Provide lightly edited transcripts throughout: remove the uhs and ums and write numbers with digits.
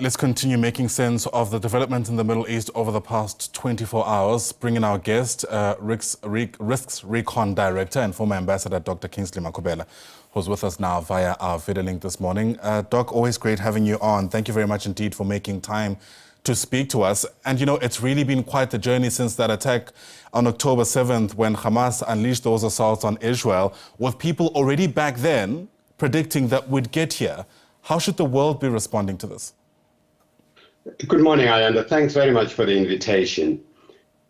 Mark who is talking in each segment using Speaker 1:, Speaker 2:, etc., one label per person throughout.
Speaker 1: right, let's continue making sense of the developments in the Middle East over the past 24 hours. Bring in our guest, RiskRecon Director and former Ambassador, Dr. Kingsley Makhubela, who's with us now via our video link this morning. Doc, always great having you on. Thank you very much indeed for making time to speak to us. And, you know, it's really been quite the journey since that attack on October 7th when Hamas unleashed those assaults on Israel, with people already back then predicting that we'd get here. How should the world be responding to this?
Speaker 2: Good morning, Ayanda. Thanks very much for the invitation.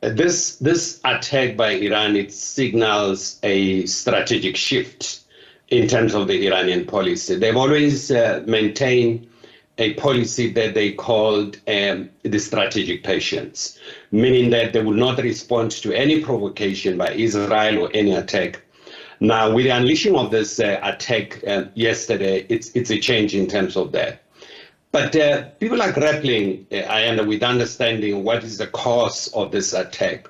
Speaker 2: This attack by Iran, it signals a strategic shift in terms of the Iranian policy. They've always maintained a policy that they called the strategic patience, meaning that they will not respond to any provocation by Israel or any attack. Now, with the unleashing of this attack yesterday, it's a change in terms of that. But people are grappling, with understanding what is the cause of this attack.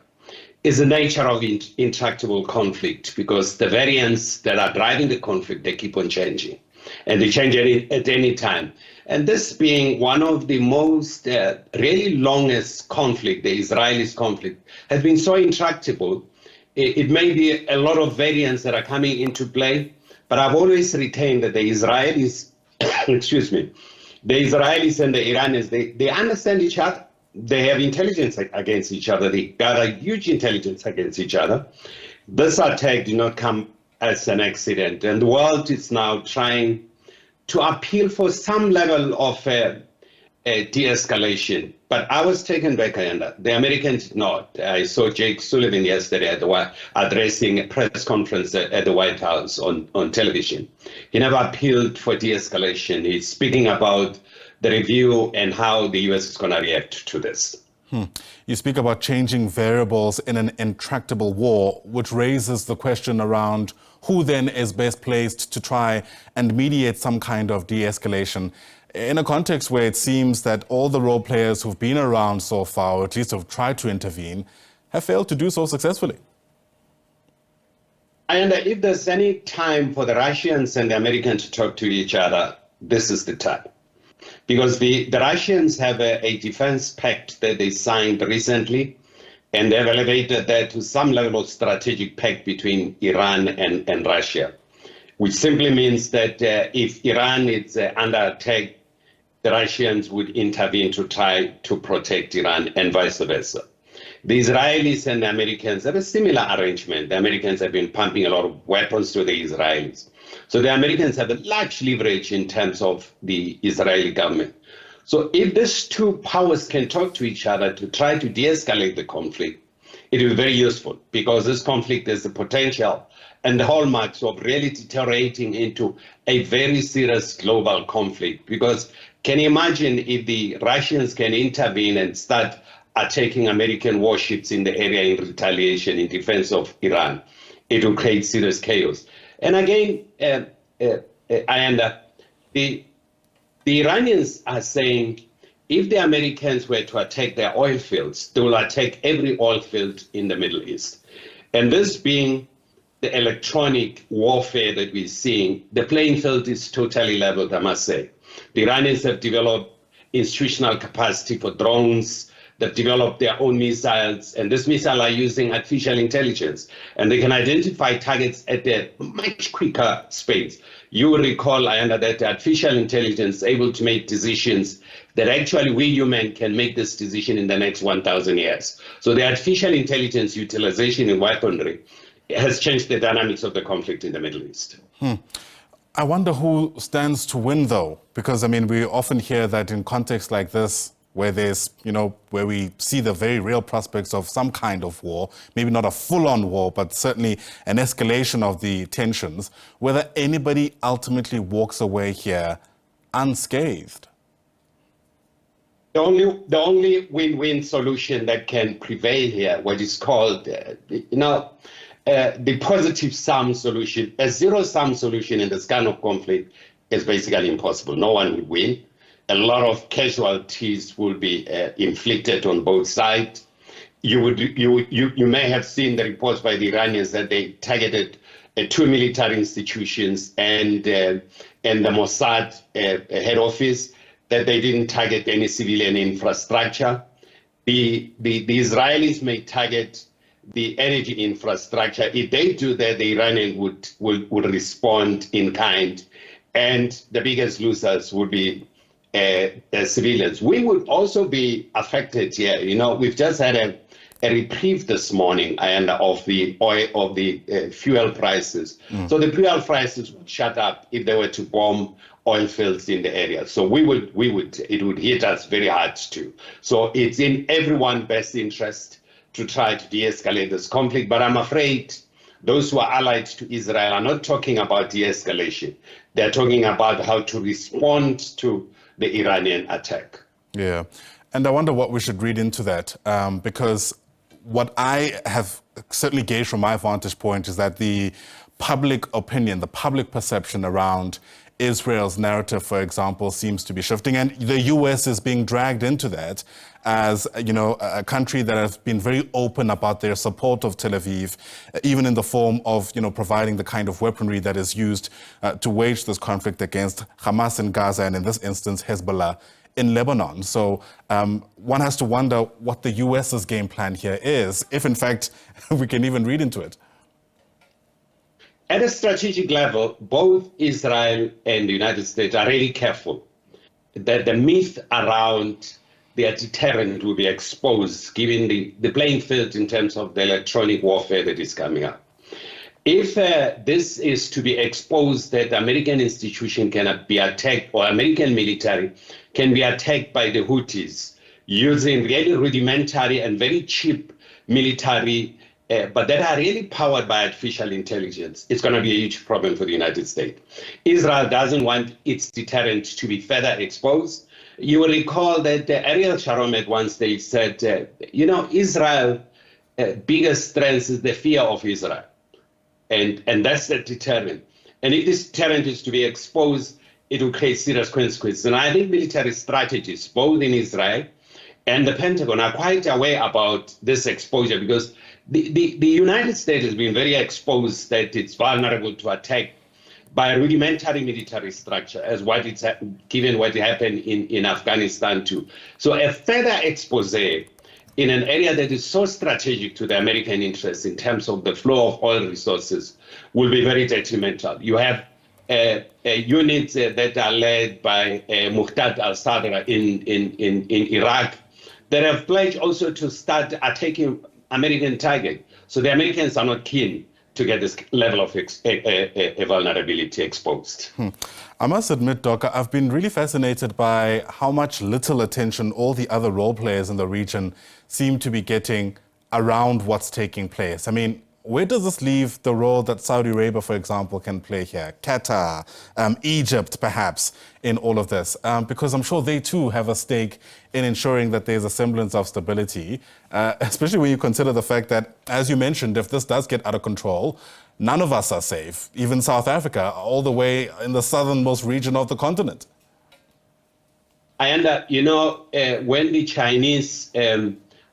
Speaker 2: Is the nature of intractable conflict, because the variants that are driving the conflict, they keep on changing, and they change at any time. And this being one of the most really longest conflict, the Israelis conflict, has been so intractable. It may be a lot of variants that are coming into play, but I've always retained that the Israelis, the Israelis and the Iranians, they understand each other. They have intelligence against each other. They gather huge intelligence against each other. This attack did not come as an accident, and the world is now trying to appeal for some level of de-escalation. But I was taken back, Ayanda. The Americans did not. I saw Jake Sullivan yesterday addressing a press conference at the White House on television. He never appealed for de-escalation. He's speaking about the review and how the U.S. is going to react to this.
Speaker 1: You speak about changing variables in an intractable war, which raises the question around who then is best placed to try and mediate some kind of de-escalation in a context where it seems that all the role players who've been around so far, or at least have tried to intervene, have failed to do so successfully.
Speaker 2: And if there's any time for the Russians and the Americans to talk to each other, this is the time. Because the Russians have a defense pact that they signed recently, and they've elevated that to some level of strategic pact between Iran and Russia, which simply means that if Iran is under attack, the Russians would intervene to try to protect Iran and vice versa. The Israelis and the Americans have a similar arrangement. The Americans have been pumping a lot of weapons to the Israelis. So the Americans have a large leverage in terms of the Israeli government. So if these two powers can talk to each other to try to de-escalate the conflict, it will be very useful, because this conflict has the potential and the hallmarks of really deteriorating into a very serious global conflict. Because can you imagine if the Russians can intervene and start attacking American warships in the area in retaliation in defense of Iran? It will create serious chaos. And again, the Iranians are saying if the Americans were to attack their oil fields, they will attack every oil field in the Middle East. And this being the electronic warfare that we're seeing, the playing field is totally leveled, I must say. The Iranians have developed institutional capacity for drones. They've developed their own missiles, and these missiles are using artificial intelligence, and they can identify targets at a much quicker space. You will recall, Ayanda, that artificial intelligence is able to make decisions that actually we humans can make this decision in the next 1,000 years. So the artificial intelligence utilization in weaponry has changed the dynamics of the conflict in the Middle East.
Speaker 1: I wonder who stands to win, though, because, I mean, we often hear that in contexts like this, where there's, where we see the very real prospects of some kind of war, maybe not a full-on war, but certainly an escalation of the tensions, whether anybody ultimately walks away here unscathed.
Speaker 2: The only win-win solution that can prevail here, what is called, the positive sum solution. A zero-sum solution in this kind of conflict is basically impossible. No one will win. A lot of casualties will be inflicted on both sides. You may have seen the reports by the Iranians that they targeted 2 military institutions and the Mossad head office. that they didn't target any civilian infrastructure. The Israelis may target the energy infrastructure. If they do that, the Iranian would respond in kind, and the biggest losers would be civilians. We would also be affected here. You know, we've just had a reprieve this morning of the oil, of the fuel prices. So the fuel prices would shut up if they were to bomb oil fields in the area. So it would hit us very hard too. So it's in everyone's best interest to try to de-escalate this conflict. But I'm afraid those who are allied to Israel are not talking about de-escalation. They're talking about how to respond to the Iranian attack.
Speaker 1: Yeah. And I wonder what we should read into that, because what I have certainly gauged from my vantage point is that the public opinion, the public perception around Israel's narrative, for example, seems to be shifting. And the US is being dragged into that as, you know, a country that has been very open about their support of Tel Aviv, even in the form of, you know, providing the kind of weaponry that is used to wage this conflict against Hamas in Gaza and, in this instance, Hezbollah in Lebanon. So one has to wonder what the US's game plan here is, if in fact we can even read into it.
Speaker 2: At a strategic level, both Israel and the United States are really careful that the myth around their deterrent will be exposed, given the playing field in terms of the electronic warfare that is coming up. If this is to be exposed, that American institution can be attacked, or American military can be attacked by the Houthis using really rudimentary and very cheap military, but that are really powered by artificial intelligence, it's going to be a huge problem for the United States. Israel doesn't want its deterrent to be further exposed. You will recall that Ariel Sharon at one stage said, you know, Israel's biggest strength is the fear of Israel. And that's the deterrent. And if this deterrent is to be exposed, it will create serious consequences. And I think military strategists, both in Israel and the Pentagon, are quite aware about this exposure, because the United States has been very exposed that it's vulnerable to attack by a rudimentary military structure, as given what happened in Afghanistan too. So a further expose in an area that is so strategic to the American interests in terms of the flow of oil resources will be very detrimental. You have units that are led by Muqtada al-Sadr in Iraq that have pledged also to start attacking American targets. So the Americans are not keen to get this level of vulnerability exposed.
Speaker 1: I must admit, Doc, I've been really fascinated by how much little attention all the other role players in the region seem to be getting around what's taking place. I mean, where does this leave the role that Saudi Arabia, for example, can play here? Qatar, Egypt, perhaps, in all of this? Because I'm sure they too have a stake in ensuring that there's a semblance of stability, especially when you consider the fact that, as you mentioned, if this does get out of control, none of us are safe, even South Africa, all the way in the southernmost region of the continent.
Speaker 2: And, you know, when the Chinese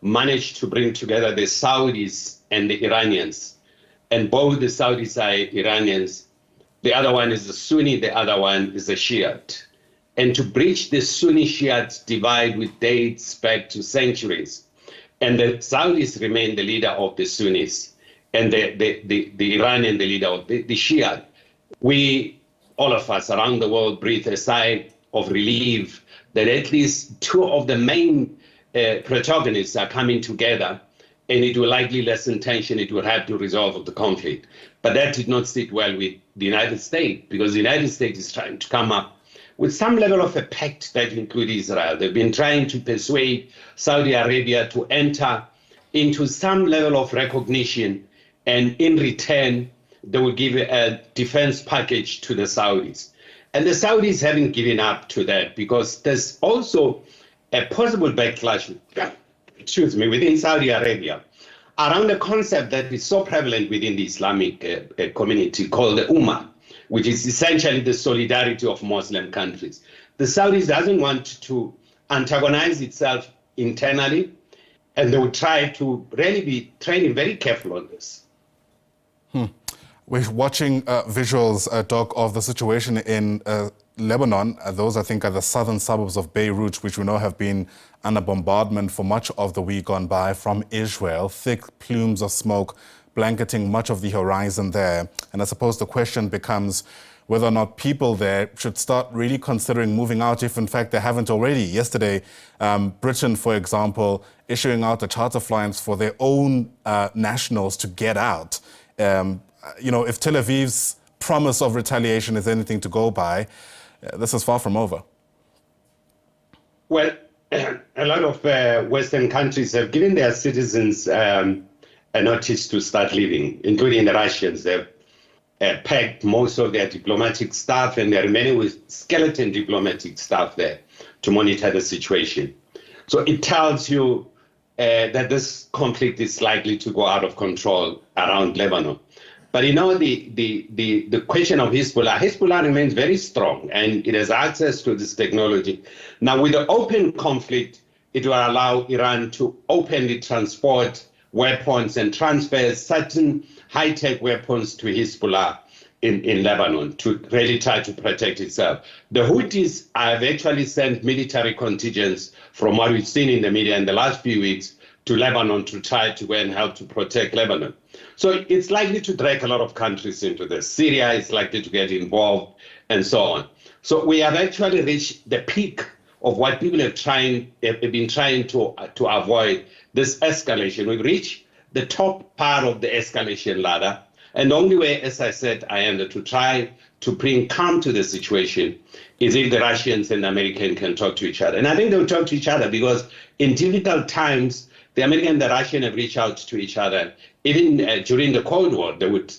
Speaker 2: managed to bring together the Saudis and the Iranians, and both the Saudis are Iranians, the other one is a Sunni, the other one is a Shiite. And to bridge the Sunni-Shiite divide, which dates back to centuries, and the Saudis remain the leader of the Sunnis, and the Iranian the leader of the Shiite, we, all of us around the world, breathe a sigh of relief that at least two of the main protagonists are coming together, and it will likely lessen tension. It will have to resolve the conflict. But that did not sit well with the United States, because the United States is trying to come up with some level of a pact that includes Israel. They've been trying to persuade Saudi Arabia to enter into some level of recognition, and in return, they will give a defense package to the Saudis. And the Saudis haven't given up to that, because there's also a possible backlash, within Saudi Arabia around a concept that is so prevalent within the Islamic community called the Ummah, which is essentially the solidarity of Muslim countries. The Saudis doesn't want to antagonize itself internally, and they will try to really be training very careful on this.
Speaker 1: We're watching visuals, Doc, of the situation in Lebanon, those I think are the southern suburbs of Beirut, which we know have been under bombardment for much of the week gone by from Israel. Thick plumes of smoke blanketing much of the horizon there. And I suppose the question becomes whether or not people there should start really considering moving out if in fact they haven't already. Yesterday, Britain, for example, issuing out the charter flights for their own nationals to get out. If Tel Aviv's promise of retaliation is anything to go by, this is far from over.
Speaker 2: Well, a lot of Western countries have given their citizens a notice to start leaving, including the Russians. They've packed most of their diplomatic staff, and they're remaining with skeleton diplomatic staff there to monitor the situation. So it tells you that this conflict is likely to go out of control around Lebanon. But the question of Hezbollah remains very strong, and it has access to this technology. Now, with the open conflict, it will allow Iran to openly transport weapons and transfer certain high-tech weapons to Hezbollah in Lebanon to really try to protect itself. The Houthis have actually sent military contingents, from what we've seen in the media in the last few weeks, to Lebanon to try to go and help to protect Lebanon. So it's likely to drag a lot of countries into this. Syria is likely to get involved and so on. So we have actually reached the peak of what people have been trying to avoid, this escalation. We've reached the top part of the escalation ladder. And the only way, as I said, to try to bring calm to the situation is if the Russians and the Americans can talk to each other. And I think they'll talk to each other because in difficult times, the American and the Russian have reached out to each other. Even during the Cold War, they would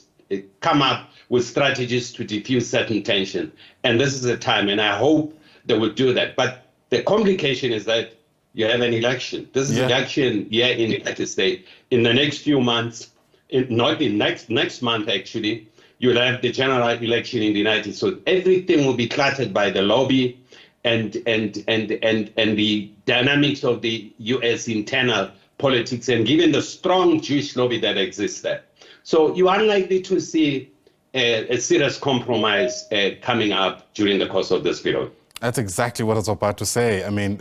Speaker 2: come up with strategies to diffuse certain tension. And this is the time, and I hope they will do that. But the complication is that you have an election. This is election here in the United States. In the next few months, not in next month actually, you'll have the general election in the United States. So everything will be cluttered by the lobby and the dynamics of the U.S. internal politics, and given the strong Jewish lobby that exists there. So you are unlikely to see a serious compromise coming up during the course of this period.
Speaker 1: That's exactly what I was about to say. I mean,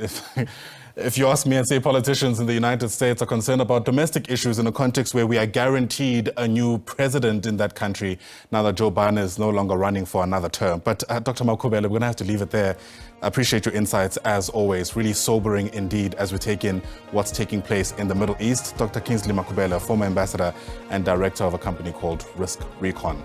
Speaker 1: if you ask me and say politicians in the United States are concerned about domestic issues in a context where we are guaranteed a new president in that country now that Joe Biden is no longer running for another term. But Dr. Makhubela, we're going to have to leave it there. I appreciate your insights as always. Really sobering indeed as we take in what's taking place in the Middle East. Dr. Kingsley Makhubela, former ambassador and director of a company called RiskRecon.